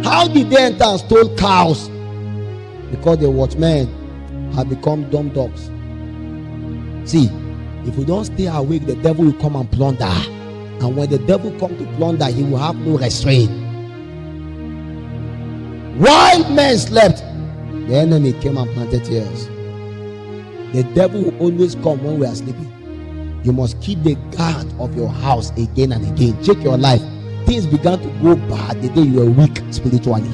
How did they enter and stole cows? Because the watchmen have become dumb dogs. See, if we don't stay awake, the devil will come and plunder. And when the devil comes to plunder, he will have no restraint. While men slept, the enemy came and planted tears. The devil will always come when we are sleeping. You must keep the guard of your house again and again. Check your life. Things began to go bad the day you were weak spiritually.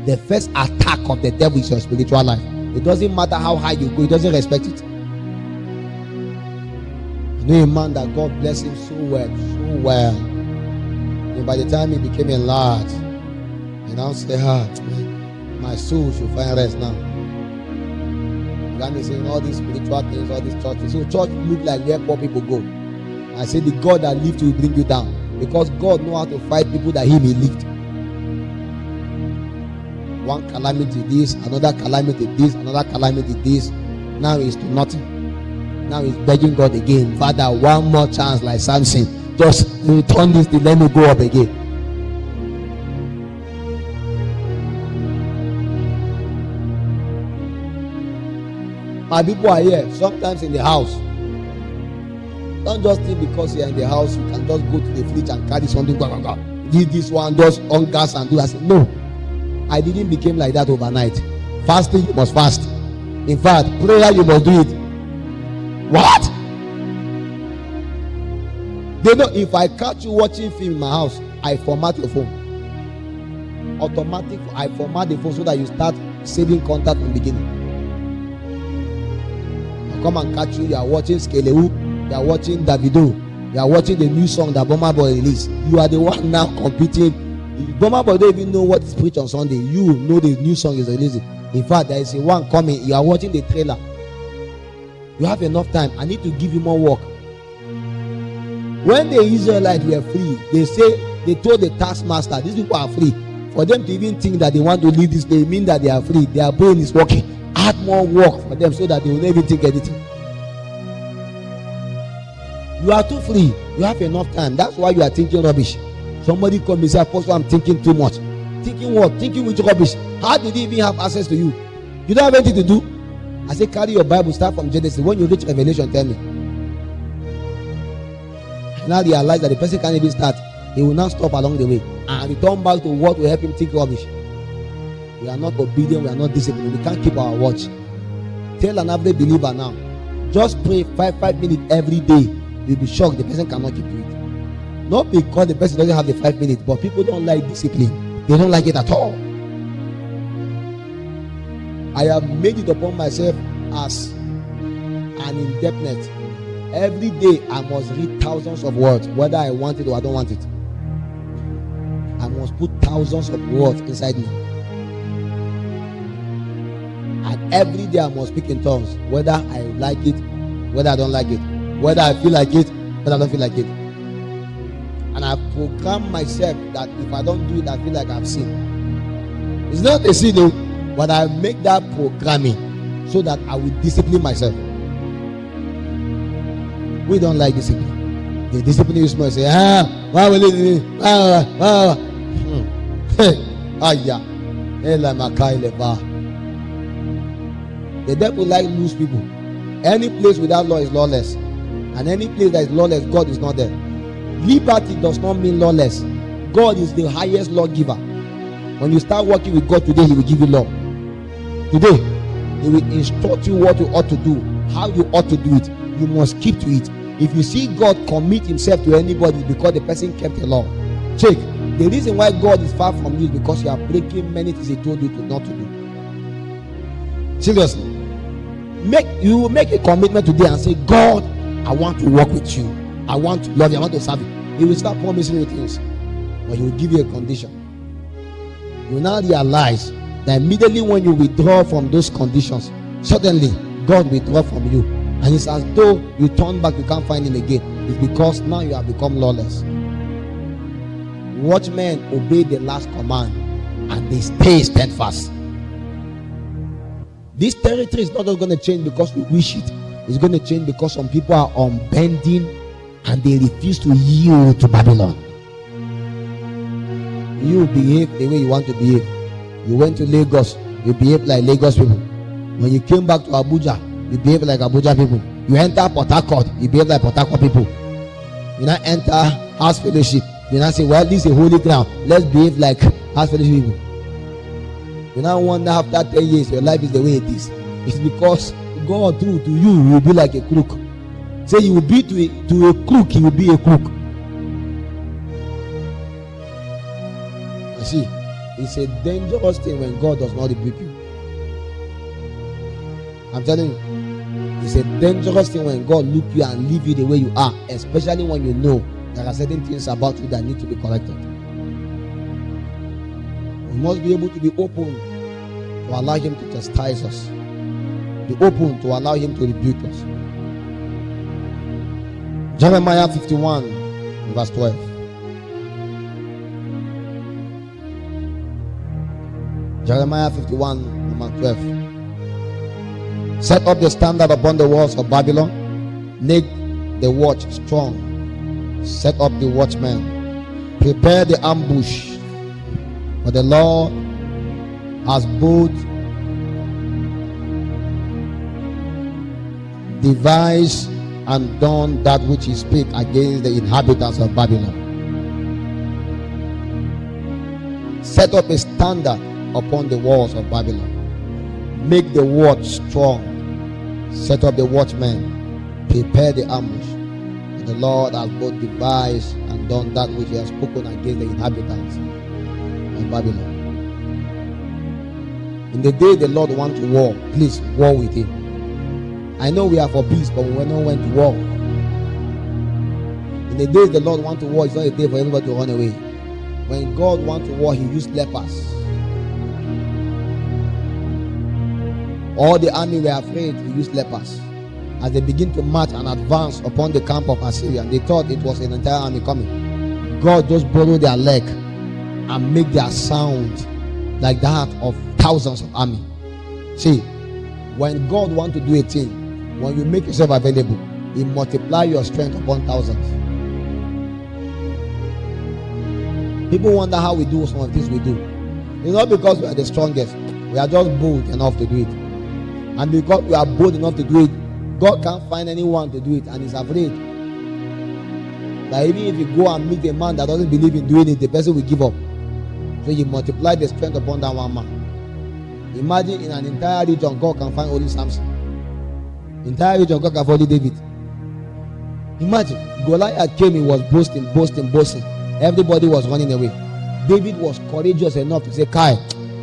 The first attack of the devil is your spiritual life. It doesn't matter how high you go, he doesn't respect it. I know a man that God blessed him so well. And by the time he became enlarged, he now said, my soul should find rest now. God is saying all these spiritual things, all these churches. So church look like where poor people go. I say the God that lifts you will bring you down. Because God knows how to fight people that he may lift. One calamity this, another calamity this, another calamity this. Now he's to nothing. Now he's begging God again. Father, one more chance like Samson. Just return this thing, let me go up again. My people are here, sometimes in the house. Don't just think because you're in the house, you can just go to the fridge and carry something. Give this one, just on gas and do that. No, I didn't become like that overnight. Fasting, you must fast. In fact, prayer, you must do it. What? They know if I catch you watching film in my house, I format your phone. Automatic, I format the phone so that you start saving contact from the beginning. I come and catch you, you are watching Skelewu. You are watching Davido. You are watching the new song that Burna Boy released. You are the one now competing. Burna Boy don't even know what is preached on Sunday. You know the new song is releasing. In fact, there is a one coming. You are watching the trailer. You have enough time. I need to give you more work. When the Israelites were free, they told the taskmaster, these people are free. For them to even think that they want to leave this, they mean that they are free. Their brain is working. Add more work for them so that they will never think anything. You are too free. You have enough time. That's why you are thinking rubbish. Somebody come and say, Apostle, I'm thinking too much. Thinking what? Thinking which rubbish? How did he even have access to you? You don't have anything to do. I say, carry your Bible, start from Genesis. When you reach Revelation, tell me. And now realize that the person can't even start. He will not stop along the way and return back to what will help him think rubbish. We are not obedient. We are not disciplined. We can't keep our watch. Tell an average believer now, just pray 5 minutes every day. You'll be shocked the person cannot keep to it. Not because the person doesn't have the 5 minutes, but people don't like discipline. They don't like it at all. I have made it upon myself as an indebtedness. Every day I must read thousands of words, whether I want it or I don't want it. I must put thousands of words inside me. And every day I must speak in tongues, whether I like it, whether I don't like it. Whether I feel like it, whether I don't feel like it. And I program myself that if I don't do it, I feel like I've sinned. It's not a sin, but I make that programming so that I will discipline myself. We don't like discipline. The discipline is small. Say, why will it? The devil likes loose people. Any place without law is lawless. And any place that is lawless, God is not there. Liberty does not mean lawless. God is the highest lawgiver. When you start working with God today, He will give you law. Today, He will instruct you what you ought to do, how you ought to do it. You must keep to it. If you see God commit Himself to anybody because the person kept the law, check. The reason why God is far from you is because you are breaking many things He told you to not to do. Seriously. You will make a commitment today and say, God, I want to walk with you. I want to love you. I want to serve you. He will start promising you things, but He will give you a condition. You will now realize that immediately when you withdraw from those conditions, suddenly God will withdraw from you. And it's as though you turn back, you can't find Him again. It's because now you have become lawless. Watchmen obey the last command and they stay steadfast. This territory is not just going to change because we wish it. It's going to change because some people are unbending and they refuse to yield to Babylon. You behave the way you want to behave. You went to Lagos, you behave like Lagos people. When you came back to Abuja, you behave like Abuja people. You enter Port Harcourt, you behave like Port Harcourt people. You now enter house fellowship, you now say, well, this is a holy ground, let's behave like house fellowship people. You now wonder after 10 years your life is the way it is. It's because God through to you will be like a crook. Say you will be to a crook, he will be a crook. You see, it's a dangerous thing when God does not rebuke you. I'm telling you, it's a dangerous thing when God look you and leave you the way you are, especially when you know there are certain things about you that need to be corrected. We must be able to be open to allow him to chastise us. Be open to allow him to rebuke us. Jeremiah 51 verse 12. Jeremiah 51 verse 12. Set up the standard upon the walls of Babylon. Make the watch strong. Set up the watchmen. Prepare the ambush. For the Lord has both devised and done that which he spake against the inhabitants of Babylon. Set up a standard upon the walls of Babylon. Make the watch strong. Set up the watchmen. Prepare the ambush. And the Lord has both devised and done that which he has spoken against the inhabitants of Babylon. In the day the Lord wants to war, please war with him. I know we are for peace, but we don't want to war. In the days the Lord wants to war, it's not a day for everybody to run away. When God wants to war, he used lepers. All the army were afraid, he used lepers. As they begin to march and advance upon the camp of Assyria, they thought it was an entire army coming. God just borrowed their leg and make their sound like that of thousands of army. See, when God wants to do a thing, when you make yourself available, he multiply your strength upon thousands. People wonder how we do some of things we do. It's not because we are the strongest. We are just bold enough to do it. And because we are bold enough to do it, God can't find anyone to do it, and he's afraid that even if you go and meet a man that doesn't believe in doing it, the person will give up. So you multiply the strength upon that one man. Imagine in an entire region, God can find only Samson. Entire region, God can find only David. Imagine, Goliath came, he was boasting. Everybody was running away. David was courageous enough to say, Kai,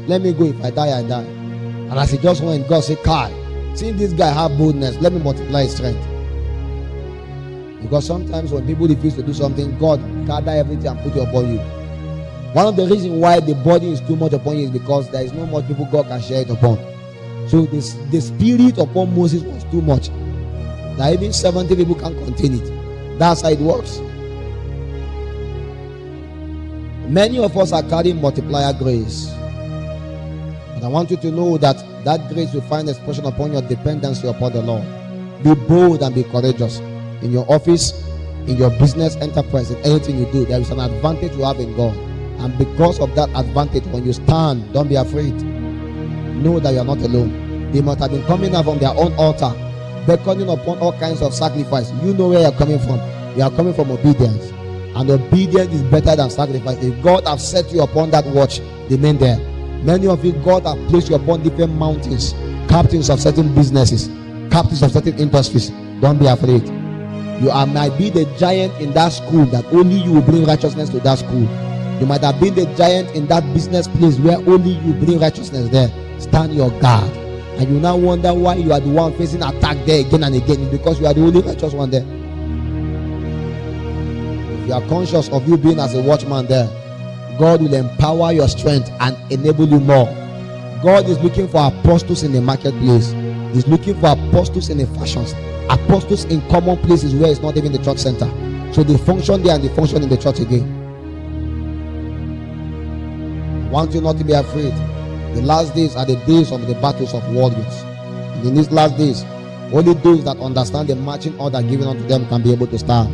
let me go. If I die, I die. And as he just went, God said, Kai, seeing this guy have boldness, let me multiply his strength. Because sometimes when people refuse to do something, God gather everything and put it upon you. One of the reasons why the body is too much upon you is because there is no much people God can share it upon. So the spirit upon Moses was too much, that even 70 people can't contain it. That's how it works. Many of us are carrying multiplier grace. But I want you to know that that grace will find expression upon your dependency upon the Lord. Be bold and be courageous. In your office, in your business enterprise, in anything you do, there is an advantage you have in God. And because of that advantage, when you stand, don't be afraid. Know that you are not alone. They must have been coming out from their own altar, beckoning upon all kinds of sacrifice. You know where you are coming from. You are coming from obedience. And obedience is better than sacrifice. If God has set you upon that watch, remain there. Many of you, God has placed you upon different mountains, captains of certain businesses, captains of certain industries. Don't be afraid. You might be the giant in that school that only you will bring righteousness to that school. You might have been the giant in that business place where only you bring righteousness there. Stand your guard. And you now wonder why you are the one facing attack there again and again. It's because you are the only righteous one there. If you are conscious of you being as a watchman there, God will empower your strength and enable you more. God is looking for apostles in the marketplace. He's looking for apostles in the fashions, apostles in common places where it's not even the church center. So they function there and they function in the church again. I want you not to be afraid. The last days are the days of the battles of warriors. And in these last days, only those that understand the marching order given unto them can be able to stand.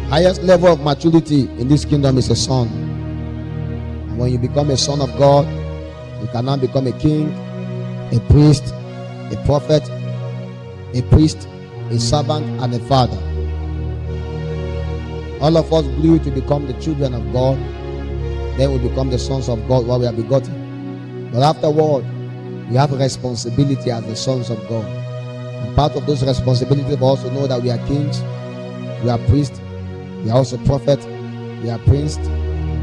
Highest level of maturity in this kingdom is a son. And when you become a son of God, you can now become a king, a priest, a prophet, a priest, a servant, and a father. All of us grew to become the children of God. Then we become the sons of God while we are begotten. But afterward, we have a responsibility as the sons of God. And part of those responsibilities we also know that we are kings, we are priests, we are also prophets, we are priests,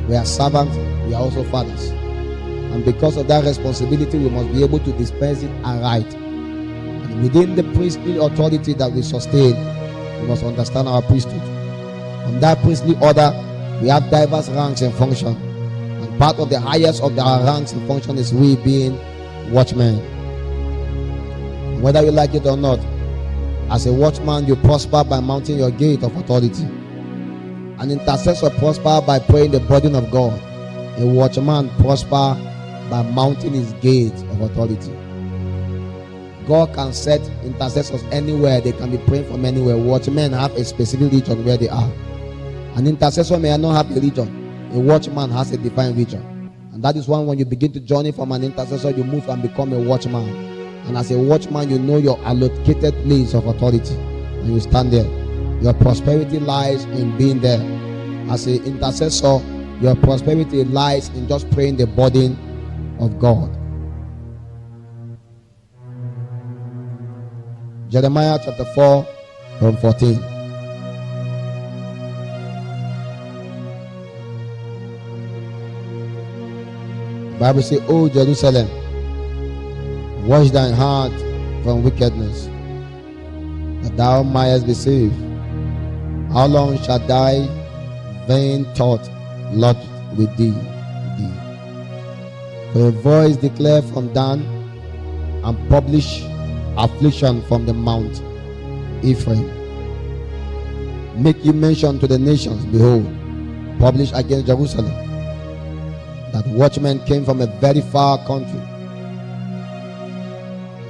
we are servants, we are also fathers. And because of that responsibility, we must be able to dispense it aright. And within the priestly authority that we sustain, we must understand our priesthood. From that priestly order, we have diverse ranks and function. And part of the highest of our ranks and function is we being watchmen. Whether you like it or not, as a watchman, you prosper by mounting your gate of authority. An intercessor prosper by praying the burden of God. A watchman prosper by mounting his gate of authority. God can set intercessors anywhere. They can be praying from anywhere. Watchmen have a specific region where they are. An intercessor may not have a region. A watchman has a defined region. And that is why when you begin to journey from an intercessor, you move and become a watchman. And as a watchman, you know your allocated place of authority. And you stand there. Your prosperity lies in being there. As an intercessor, your prosperity lies in just praying the burden of God. Jeremiah chapter 4 from 14. The Bible says, O Jerusalem, wash thine heart from wickedness, that thou mayest be saved. How long shall thy vain thought lodge with thee? For a voice declare from Dan, and publish affliction from the mount Ephraim. Make you mention to the nations, behold, publish against Jerusalem, that watchmen came from a very far country,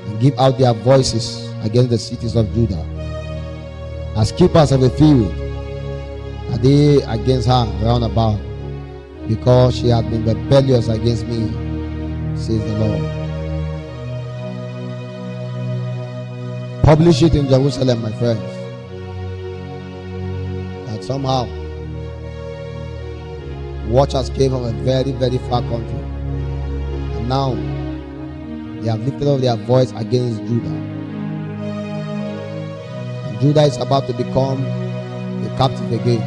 and give out their voices against the cities of Judah. As keepers of a field are they against her round about, because she hath been rebellious against me, says the Lord. Publish it in Jerusalem, my friends, that somehow watchers came from a very, very far country, and now they have lifted up their voice against Judah. And Judah is about to become a captive again.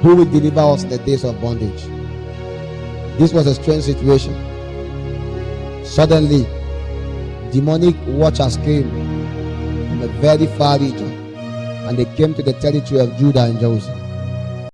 Who will deliver us in the days of bondage? This was a strange situation. Suddenly, demonic watchers came from a very far region, and they came to the territory of Judah and Jerusalem.